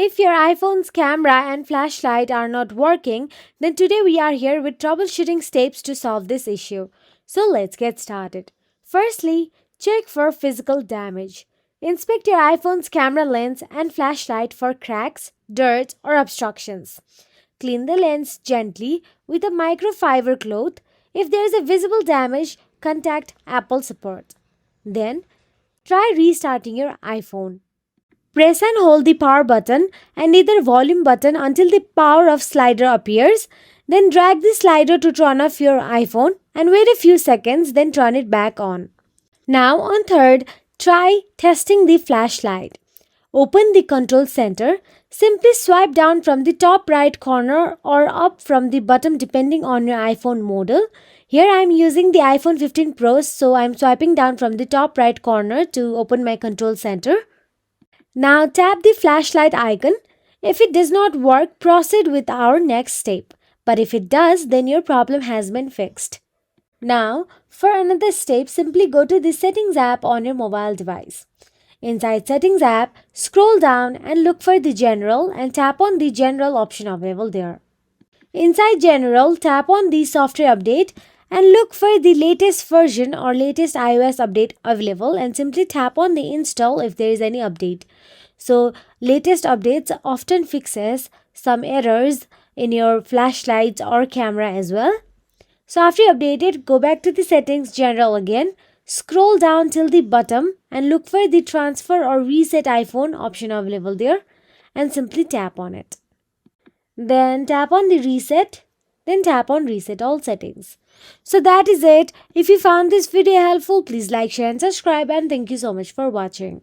If your iPhone's camera and flashlight are not working, then today we are here with troubleshooting steps to solve this issue. So let's get started. Firstly, check for physical damage. Inspect your iPhone's camera lens and flashlight for cracks, dirt, or obstructions. Clean the lens gently with a microfiber cloth. If there is a visible damage, contact Apple support. Then, try restarting your iPhone. Press and hold the power button and either volume button until the power off slider appears. Then drag the slider to turn off your iPhone and wait a few seconds, then turn it back on. Now on third, try testing the flashlight. Open the control center. Simply swipe down from the top right corner or up from the bottom depending on your iPhone model. Here I am using the iPhone 15 Pro, so I am swiping down from the top right corner to open my control center. Now tap the flashlight icon. If it does not work, proceed with our next step. But if it does, then your problem has been fixed. Now, for another step, simply go to the Settings app on your mobile device. Inside Settings app, scroll down and look for the General and tap on the General option available there. Inside General, tap on the Software Update and look for the latest version or latest iOS update available and simply tap on the install if there is any update. So latest updates often fixes some errors in your flashlights or camera as well. So after you update it, go back to the settings general again, scroll down till the bottom and look for the transfer or reset iPhone option available there and simply tap on it. Then tap on the reset, then tap on reset all settings. So that is it. If you found this video helpful, please like, share and subscribe, and thank you so much for watching.